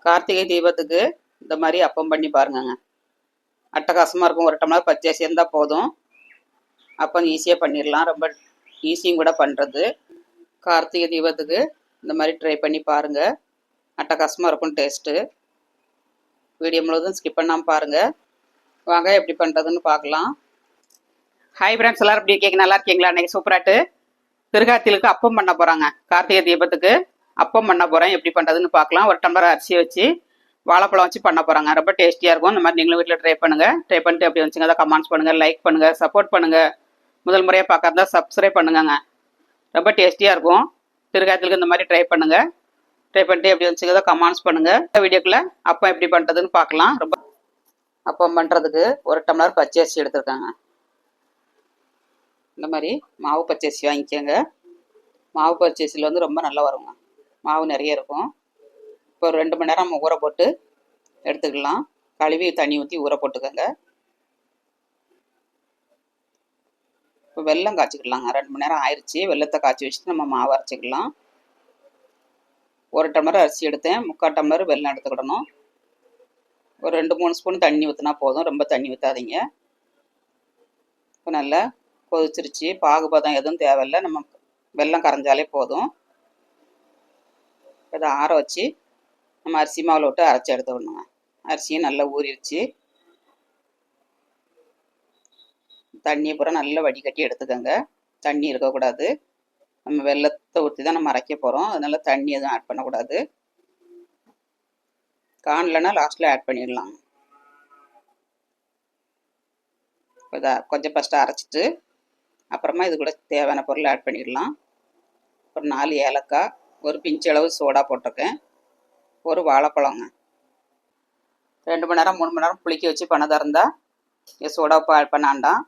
கார்த்திகை தீபத்துக்கு இந்த மாதிரி அப்பம் பண்ணி பாருங்கங்க. அட்டகாசமாக இருக்கும். ஒரு டம்ளர் பச்சரிசி இருந்தால் போதும். அப்பம் ஈஸியாக பண்ணிடலாம். ரொம்ப ஈஸியும் கூட பண்ணுறது. கார்த்திகை தீபத்துக்கு இந்த மாதிரி ட்ரை பண்ணி பாருங்கள். அட்டகாசமாக இருக்கும் டேஸ்ட்டு. வீடியோ முழுவதும் ஸ்கிப் பண்ணாமல் பாருங்கள். வாங்க எப்படி பண்ணுறதுன்னு பார்க்கலாம். ஹாய் ஃப்ரெண்ட்ஸ், எல்லோரும் எப்படி இருக்கீங்க? நல்லா இருக்கீங்களா? அன்றைக்கி சூப்பராட்டு திருகார்த்திகளுக்கு அப்பம் பண்ண போகிறாங்க. கார்த்திகை தீபத்துக்கு அப்பம் பண்ண போகிறேன். எப்படி பண்ணுறதுன்னு பார்க்கலாம். ஒரு டம்ளர் அரிசி வச்சு வாழைப்பழம் வச்சு பண்ண போகிறாங்க. ரொம்ப டேஸ்டியாக இருக்கும். இந்த மாதிரி நீங்களும் வீட்டில் ட்ரை பண்ணுங்கள். ட்ரை பண்ணிட்டு எப்படி வந்துச்சுங்க அதை கமெண்ட்ஸ் பண்ணுங்கள், லைக் பண்ணுங்கள், சப்போர்ட் பண்ணுங்கள். முதல் முறையாக பார்க்கறதா சப்ஸ்கிரைப் பண்ணுங்கங்க. ரொம்ப டேஸ்டியாக இருக்கும். திருகார்த்திகளுக்கு இந்த மாதிரி ட்ரை பண்ணுங்கள். ட்ரை பண்ணிட்டு எப்படி வந்துச்சுங்க அதை கமெண்ட்ஸ் பண்ணுங்கள். இந்த வீடியோக்குள்ளே அப்பம் எப்படி பண்ணுறதுன்னு பார்க்கலாம். ரொம்ப அப்பம் பண்ணுறதுக்கு ஒரு டம்ளர் பச்சரிசி எடுத்துருக்காங்க. இந்த மாதிரி மாவு பச்சரிசி வாங்கிக்கோங்க. மாவு பச்சரிசியில் வந்து ரொம்ப நல்லா வருங்க. மாவு நிறைய இருக்கும். இப்போ ஒரு 2 மணி நேரம் நம்ம ஊற போட்டு எடுத்துக்கலாம். கழுவி தண்ணி ஊற்றி ஊற போட்டுக்கோங்க. இப்போ வெல்லம் காய்ச்சிக்கலாங்க. 2 மணி நேரம் ஆயிடுச்சு. வெல்லத்தை காய்ச்சி வச்சுட்டு நம்ம மாவு அரைச்சிக்கலாம். 1 டம்ளர் அரிசி எடுத்தேன். 3/4 டம்ளர் வெல்லம் எடுத்துக்கிடணும். ஒரு 2-3 ஸ்பூன் தண்ணி ஊற்றினா போதும். ரொம்ப தண்ணி ஊற்றாதீங்க. இப்போ நல்லா கொதிச்சிருச்சு. பாகுபதம் எதுவும் தேவையில்லை. நம்ம வெல்லம் கரைஞ்சாலே போதும். இதை ஆற வச்சு நம்ம அரிசி மாவில் விட்டு அரைச்சி எடுத்துக்கணுங்க. அரிசியும் நல்லா ஊறிடுச்சு. தண்ணியை பூரா நல்லா வடிகட்டி எடுத்துக்கோங்க. தண்ணி இருக்கக்கூடாது. நம்ம வெல்லத்தை ஊற்றி தான் நம்ம அரைக்க போகிறோம். அதனால தண்ணி எதுவும் ஆட் பண்ணக்கூடாது. காணலைன்னா லாஸ்ட்டில் ஆட் பண்ணிடலாம். இதை கொஞ்சம் ஃபஸ்ட்டு அரைச்சிட்டு அப்புறமா இது கூட தேவையான பொருள் ஆட் பண்ணிடலாம். ஒரு 4 ஏலக்காய், ஒரு பிஞ்சு அளவு சோடா போட்டிருக்கேன், ஒரு வாழைப்பழங்க. 2 மணி நேரம் 3 மணி நேரம் புளிக்க வச்சு பண்ணதாக இருந்தால் சோடாப்பு ஆட் பண்ணாண்டாம்.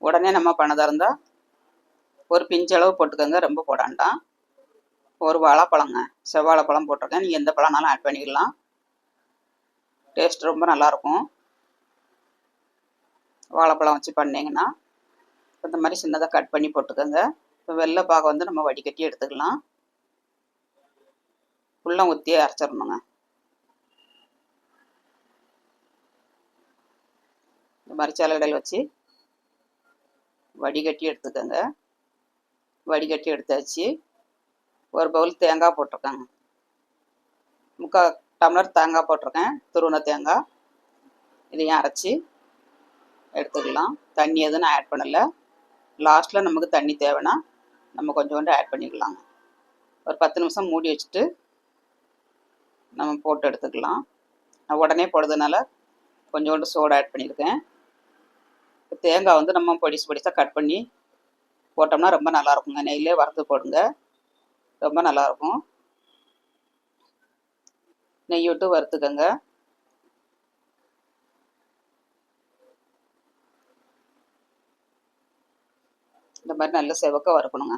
உடனே நம்ம பண்ணதாக இருந்தால் ஒரு பிஞ்சு அளவு போட்டுக்கோங்க. ரொம்ப போடாண்டாம். ஒரு வாழைப்பழங்க, செவ்வாழைப்பழம் போட்டிருக்கேன். நீங்கள் எந்த பழம்னாலும் ஆட் பண்ணிடலாம். டேஸ்ட் ரொம்ப நல்லாயிருக்கும். வாழைப்பழம் வச்சு பண்ணிங்கன்னா இந்த மாதிரி சின்னதாக கட் பண்ணி போட்டுக்கோங்க. இப்போ வெள்ளை பாகம் வந்து நம்ம வடிகட்டி எடுத்துக்கலாம். உள்ளம் ஊற்றி அரைச்சிடணுங்க. இந்த மாதிரி சலடையில் வச்சு வடிகட்டி எடுத்துக்கோங்க. வடிகட்டி எடுத்தாச்சு. ஒரு பவுல் தேங்காய் போட்டிருக்கேங்க. 3/4 டம்ளர் தேங்காய் போட்டிருக்கேன். துருவன தேங்காய். இதையும் அரைச்சி எடுத்துக்கலாம். தண்ணி எதுவும் நான் ஆட் பண்ணலை. லாஸ்ட்டில் நமக்கு தண்ணி தேவைன்னா நம்ம கொஞ்சோண்டு ஆட் பண்ணிக்கலாங்க. ஒரு 10 நிமிஷம் மூடி வச்சுட்டு நம்ம போட்டு எடுத்துக்கலாம். நான் உடனே போடுறதுனால கொஞ்சோண்டு சோடா ஆட் பண்ணியிருக்கேன். தேங்காய் வந்து நம்ம பொடிசாக கட் பண்ணி போட்டோம்னா ரொம்ப நல்லாயிருக்குங்க. நெய்யிலே வறுத்து போடுங்க, ரொம்ப நல்லாயிருக்கும். நெய் விட்டு வறுத்துக்கோங்க. இந்த மாதிரி நல்ல செவக்க வறுக்கணுங்க.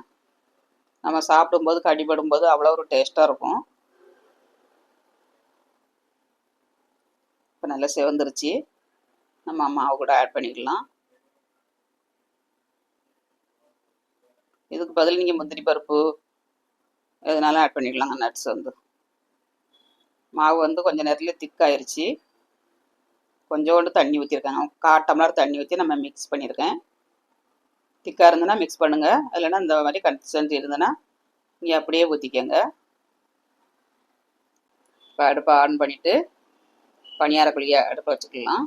நம்ம சாப்பிடும்போது கடிபடும்போது அவ்வளோ ஒரு டேஸ்ட்டாக இருக்கும். இப்போ நல்லா செவந்துருச்சு. நம்ம மாவு கூட ஆட் பண்ணிக்கலாம். இதுக்கு பதில் நீங்கள் முந்திரி பருப்பு எதுனாலும் ஆட் பண்ணிக்கலாங்க. நட்ஸ் வந்து மாவு வந்து கொஞ்சம் நேரத்தில் திக்காயிருச்சு. கொஞ்சோண்டு தண்ணி ஊற்றிருக்காங்க. 1/4 டம்ளர் தண்ணி ஊற்றி நம்ம மிக்ஸ் பண்ணியிருக்கேன். திக்காக இருந்ததுன்னா மிக்ஸ் பண்ணுங்கள். இல்லைன்னா இந்த மாதிரி கன்சிஸ்டன்சி இருந்ததுன்னா நீங்கள் அப்படியே ஊற்றிக்கங்க. இப்போ அடுப்பை ஆன் பண்ணிவிட்டு பணியாரக்குழியை அடுப்பை வச்சுக்கலாம்.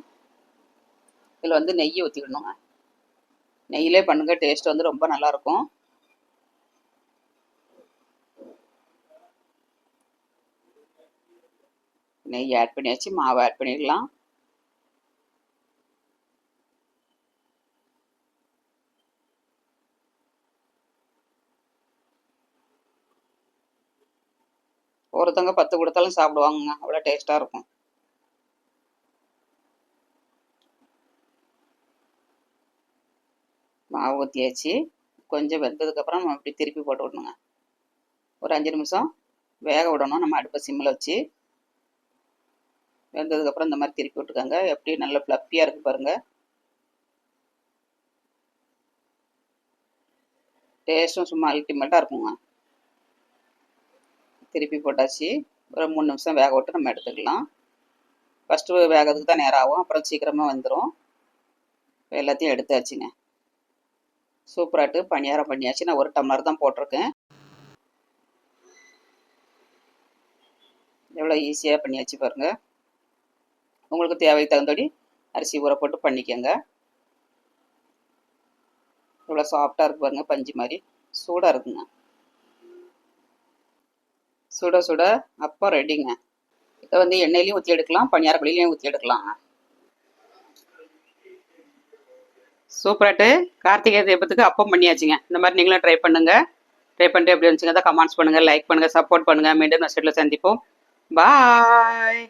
இதில் வந்து நெய் ஊற்றிக்கணுங்க. நெய்யிலே பண்ணுங்கள். டேஸ்ட் வந்து ரொம்ப நல்லாயிருக்கும். நெய் ஆட் பண்ணியாச்சு. மாவு ஆட் பண்ணிடலாம். ஒருத்தவங்க 10 கொடுத்தாலும் சாப்பிடுவாங்க. அவ்வளோ டேஸ்ட்டாக இருக்கும். மாவு ஊற்றியாச்சு. கொஞ்சம் வெந்ததுக்கப்புறம் நம்ம அப்படி திருப்பி போட்டு விடணுங்க. ஒரு 5 நிமிஷம் வேக விடணும். நம்ம அடுப்பை சிம்மில் வச்சு வெந்ததுக்கப்புறம் இந்த மாதிரி திருப்பி விட்டுக்கோங்க. எப்படி நல்ல ஃப்ளப்பியாக இருக்குது பாருங்கள். டேஸ்ட்டும் சும்மா அல்டிமேட்டாக இருக்குங்க. திருப்பி போட்டாச்சு. ஒரு 3 நிமிஷம் வேக விட்டு நம்ம எடுத்துக்கலாம். ஃபஸ்ட்டு வேகிறதுக்கு தான் நேரம் ஆகும், அப்புறம் சீக்கிரமாக வந்துடும். எல்லாத்தையும் எடுத்தாச்சுங்க. சூப்பராட்டு பணியாரம் பண்ணியாச்சு. நான் 1 டம்ளர் தான் போட்டிருக்கேன். எவ்வளோ ஈஸியாக பண்ணியாச்சு பாருங்கள். உங்களுக்கு தேவைக்கு தகுந்தபடி அரிசி ஊற போட்டு பண்ணிக்கோங்க. இவ்வளோ சாஃப்டாக இருக்கு பாருங்கள், பஞ்சு மாதிரி சூடாக இருக்குங்க. சுட சுட அப்போ ரெடிங்க. இதை வந்து எண்ணெயிலையும் ஊற்றி எடுக்கலாம், பணியாரக்குழிலையும் ஊற்றி எடுக்கலாங்க. சூப்பராட்டு கார்த்திகை தீபத்துக்கு அப்பம் பண்ணியாச்சுங்க. இந்த மாதிரி நீங்களும் ட்ரை பண்ணுங்கள். ட்ரை பண்ணிட்டு எப்படி இருந்துச்சுங்க தான் கமெண்ட்ஸ் பண்ணுங்கள், லைக் பண்ணுங்கள், சப்போர்ட் பண்ணுங்கள். மீண்டும் நெக்ஸ்ட் வீடியோவில் சந்திப்போம். பாய்.